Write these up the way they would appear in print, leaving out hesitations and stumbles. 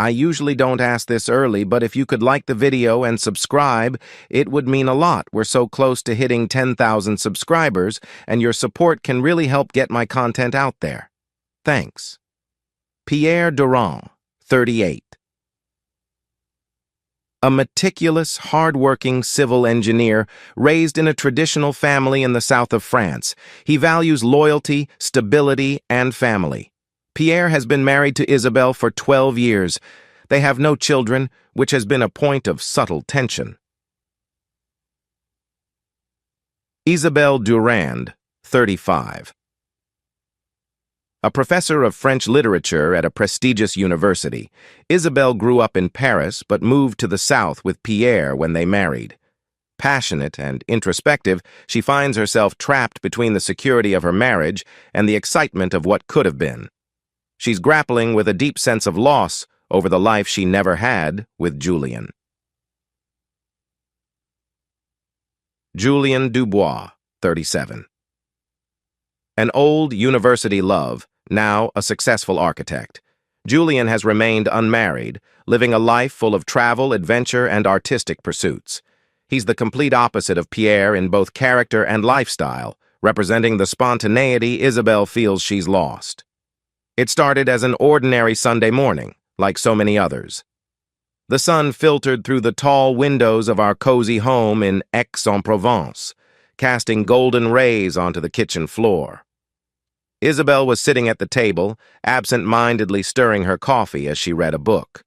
I usually don't ask this early, but if you could like the video and subscribe, it would mean a lot. We're so close to hitting 10,000 subscribers, and your support can really help get my content out there. Thanks. Pierre Durand, 38. A meticulous, hard-working civil engineer raised in a traditional family in the south of France. He values loyalty, stability, and family. Pierre has been married to Isabelle for 12 years. They have no children, which has been a point of subtle tension. Isabelle Durand, 35. A professor of French literature at a prestigious university, Isabelle grew up in Paris but moved to the south with Pierre when they married. Passionate and introspective, she finds herself trapped between the security of her marriage and the excitement of what could have been. She's grappling with a deep sense of loss over the life she never had with Julien. Julien Dubois, 37. An old university love, now a successful architect. Julien has remained unmarried, living a life full of travel, adventure, and artistic pursuits. He's the complete opposite of Pierre in both character and lifestyle, representing the spontaneity Isabelle feels she's lost. It started as an ordinary Sunday morning, like so many others. The sun filtered through the tall windows of our cozy home in Aix-en-Provence, casting golden rays onto the kitchen floor. Isabelle was sitting at the table, absent-mindedly stirring her coffee as she read a book.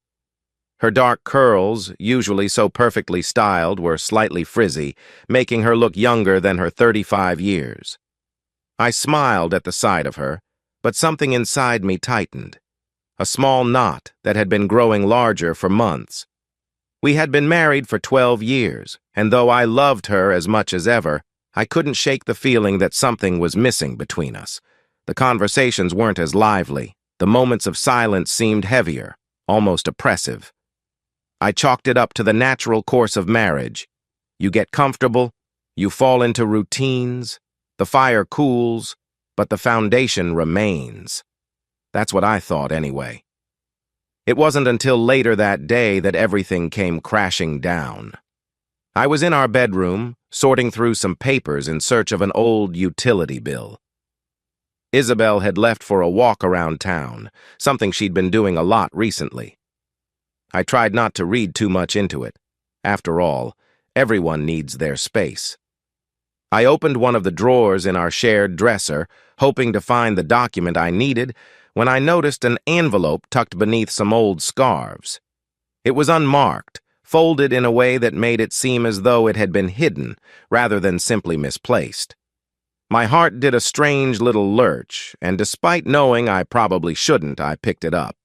Her dark curls, usually so perfectly styled, were slightly frizzy, making her look younger than her 35 years. I smiled at the sight of her, but something inside me tightened. A small knot that had been growing larger for months. We had been married for 12 years, and though I loved her as much as ever, I couldn't shake the feeling that something was missing between us. The conversations weren't as lively. The moments of silence seemed heavier, almost oppressive. I chalked it up to the natural course of marriage. You get comfortable, you fall into routines, the fire cools, but the foundation remains. That's what I thought anyway. It wasn't until later that day that everything came crashing down. I was in our bedroom, sorting through some papers in search of an old utility bill. Isabelle had left for a walk around town, something she'd been doing a lot recently. I tried not to read too much into it. After all, everyone needs their space. I opened one of the drawers in our shared dresser, hoping to find the document I needed, when I noticed an envelope tucked beneath some old scarves. It was unmarked, folded in a way that made it seem as though it had been hidden, rather than simply misplaced. My heart did a strange little lurch, and despite knowing I probably shouldn't, I picked it up.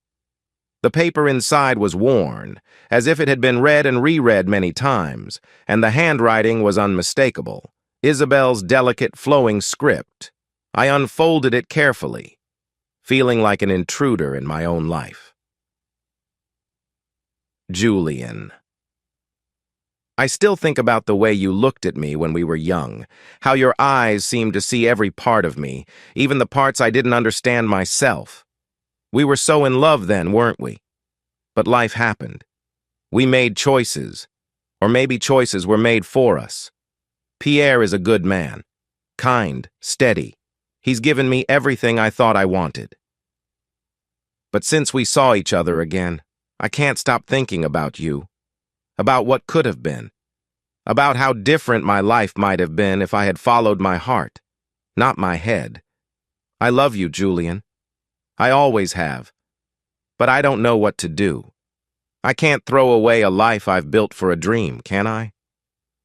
The paper inside was worn, as if it had been read and reread many times, and the handwriting was unmistakable. Isabelle's delicate, flowing script. I unfolded it carefully, feeling like an intruder in my own life. Julien. I still think about the way you looked at me when we were young, how your eyes seemed to see every part of me, even the parts I didn't understand myself. We were so in love then, weren't we? But life happened. We made choices, or maybe choices were made for us. Pierre is a good man, kind, steady. He's given me everything I thought I wanted. But since we saw each other again, I can't stop thinking about you, about what could have been, about how different my life might have been if I had followed my heart, not my head. I love you, Julien. I always have. But I don't know what to do. I can't throw away a life I've built for a dream, can I?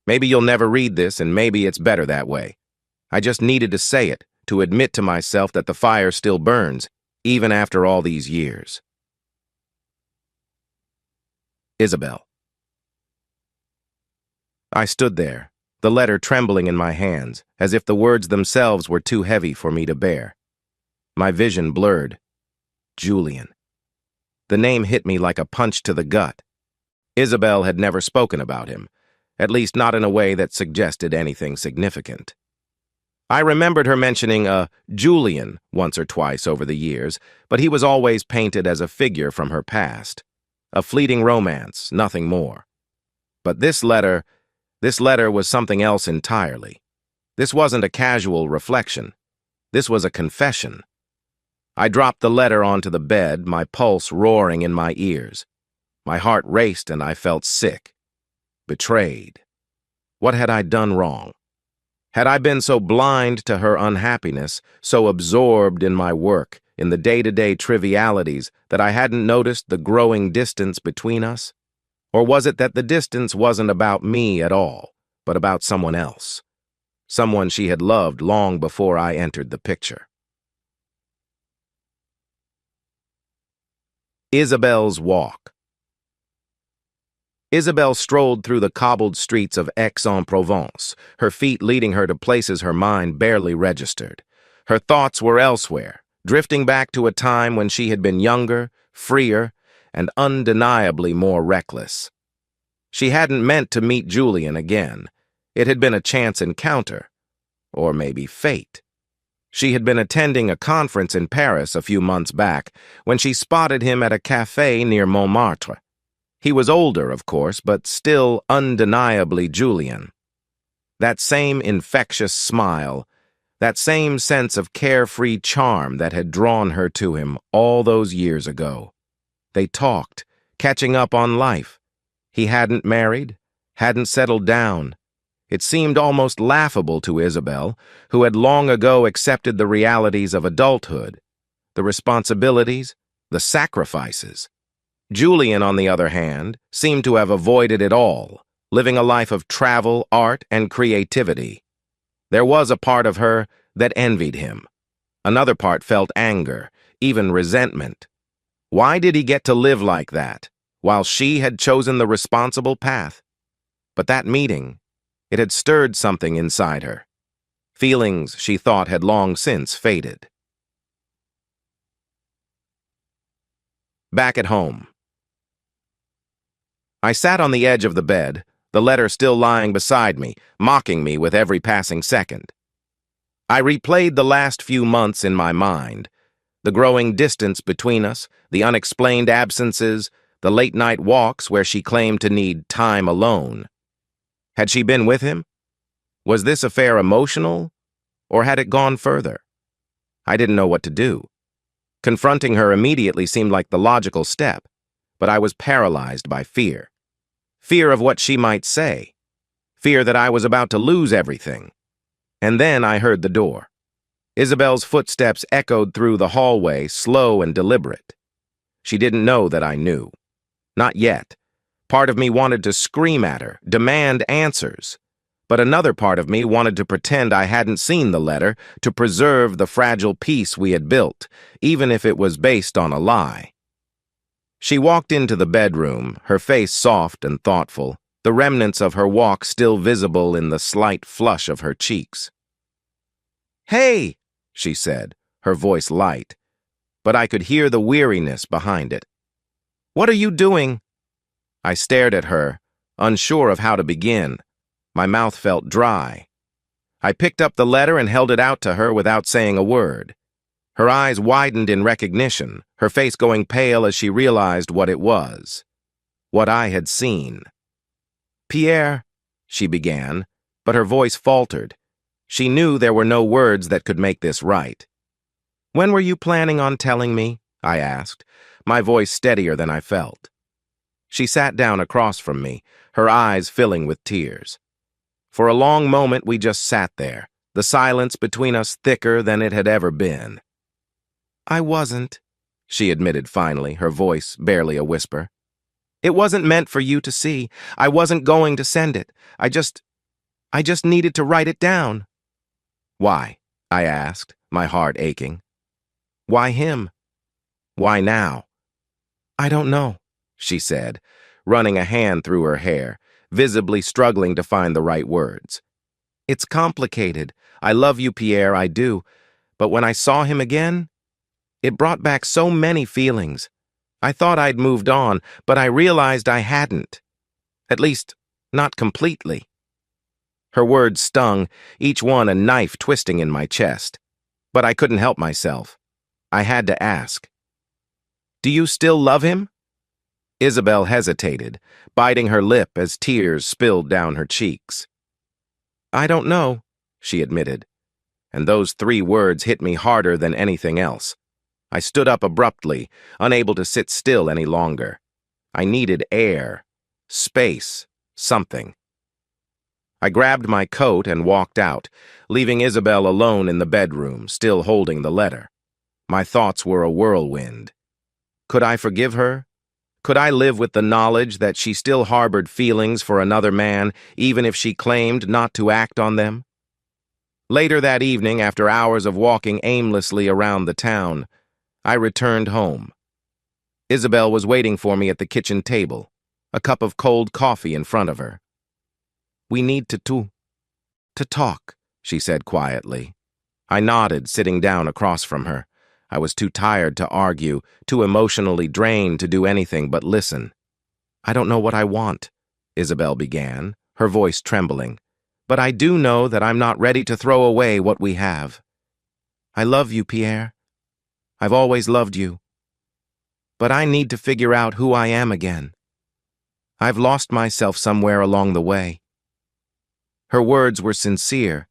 Maybe you'll never read this, and maybe it's better that way. I just needed to say it, to admit to myself that the fire still burns, even after all these years. Isabelle. I stood there, the letter trembling in my hands, as if the words themselves were too heavy for me to bear. My vision blurred. Julien. The name hit me like a punch to the gut. Isabelle had never spoken about him, at least not in a way that suggested anything significant. I remembered her mentioning a Julien once or twice over the years, but he was always painted as a figure from her past. a fleeting romance, nothing more. But this letter was something else entirely. This wasn't a casual reflection. This was a confession. I dropped the letter onto the bed, my pulse roaring in my ears. My heart raced and I felt sick. Betrayed. What had I done wrong? Had I been so blind to her unhappiness, so absorbed in my work, in the day-to-day trivialities, that I hadn't noticed the growing distance between us? Or was it that the distance wasn't about me at all, but about someone else? Someone she had loved long before I entered the picture. Isabelle's walk. Isabelle strolled through the cobbled streets of Aix-en-Provence, her feet leading her to places her mind barely registered. Her thoughts were elsewhere, drifting back to a time when she had been younger, freer, and undeniably more reckless. She hadn't meant to meet Julian again. It had been a chance encounter, or maybe fate. She had been attending a conference in Paris a few months back when she spotted him at a café near Montmartre. He was older, of course, but still undeniably Julian. That same infectious smile, that same sense of carefree charm that had drawn her to him all those years ago. They talked, catching up on life. He hadn't married, hadn't settled down. It seemed almost laughable to Isabelle, who had long ago accepted the realities of adulthood, the responsibilities, the sacrifices. Julian, on the other hand, seemed to have avoided it all, living a life of travel, art, and creativity. There was a part of her that envied him. Another part felt anger, even resentment. Why did he get to live like that, while she had chosen the responsible path? But that meeting, it had stirred something inside her. Feelings she thought had long since faded. Back at home. I sat on the edge of the bed, the letter still lying beside me, mocking me with every passing second. I replayed the last few months in my mind, the growing distance between us, the unexplained absences, the late-night walks where she claimed to need time alone. Had she been with him? Was this affair emotional, or had it gone further? I didn't know what to do. Confronting her immediately seemed like the logical step, but I was paralyzed by fear. Fear of what she might say. Fear that I was about to lose everything. And then I heard the door. Isabelle's footsteps echoed through the hallway, slow and deliberate. She didn't know that I knew. Not yet. Part of me wanted to scream at her, demand answers. But another part of me wanted to pretend I hadn't seen the letter, to preserve the fragile peace we had built, even if it was based on a lie. She walked into the bedroom, her face soft and thoughtful, the remnants of her walk still visible in the slight flush of her cheeks. "Hey," she said, her voice light, but I could hear the weariness behind it. "What are you doing?" I stared at her, unsure of how to begin. My mouth felt dry. I picked up the letter and held it out to her without saying a word. Her eyes widened in recognition, her face going pale as she realized what it was. What I had seen. "Pierre," she began, but her voice faltered. She knew there were no words that could make this right. "When were you planning on telling me?" I asked, my voice steadier than I felt. She sat down across from me, her eyes filling with tears. For a long moment we just sat there, the silence between us thicker than it had ever been. "I wasn't," she admitted finally, her voice barely a whisper. "It wasn't meant for you to see. I wasn't going to send it. I just needed to write it down." "Why?" I asked, my heart aching. "Why him? Why now?" "I don't know," she said, running a hand through her hair, visibly struggling to find the right words. "It's complicated. I love you, Pierre, I do. But when I saw him again, it brought back so many feelings. I thought I'd moved on, but I realized I hadn't. At least, not completely." Her words stung, each one a knife twisting in my chest. But I couldn't help myself. I had to ask. "Do you still love him?" Isabel hesitated, biting her lip as tears spilled down her cheeks. "I don't know," she admitted, and those 3 words hit me harder than anything else. I stood up abruptly, unable to sit still any longer. I needed air, space, something. I grabbed my coat and walked out, leaving Isabel alone in the bedroom, still holding the letter. My thoughts were a whirlwind. Could I forgive her? Could I live with the knowledge that she still harbored feelings for another man, even if she claimed not to act on them? Later that evening, after hours of walking aimlessly around the town, I returned home. Isabel was waiting for me at the kitchen table, a cup of cold coffee in front of her. "We need to talk," she said quietly. I nodded, sitting down across from her. I was too tired to argue, too emotionally drained to do anything but listen. "I don't know what I want," Isabel began, her voice trembling. "But I do know that I'm not ready to throw away what we have. I love you, Pierre. I've always loved you. But I need to figure out who I am again. I've lost myself somewhere along the way." Her words were sincere,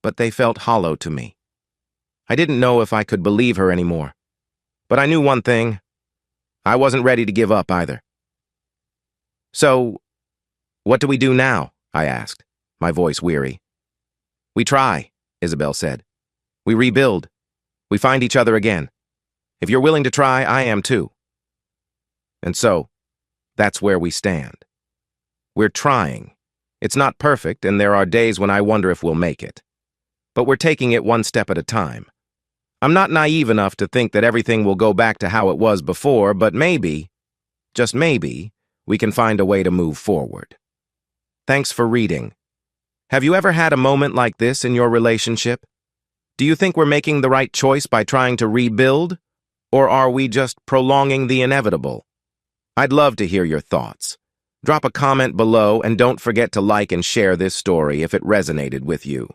but they felt hollow to me. I didn't know if I could believe her anymore. But I knew one thing. I wasn't ready to give up either. "So, what do we do now?" I asked, my voice weary. "We try," Isabel said. "We rebuild. We find each other again. If you're willing to try, I am too." And so, that's where we stand. We're trying. It's not perfect, and there are days when I wonder if we'll make it. But we're taking it one step at a time. I'm not naive enough to think that everything will go back to how it was before, but maybe, just maybe, we can find a way to move forward. Thanks for reading. Have you ever had a moment like this in your relationship? Do you think we're making the right choice by trying to rebuild, or are we just prolonging the inevitable? I'd love to hear your thoughts. Drop a comment below and don't forget to like and share this story if it resonated with you.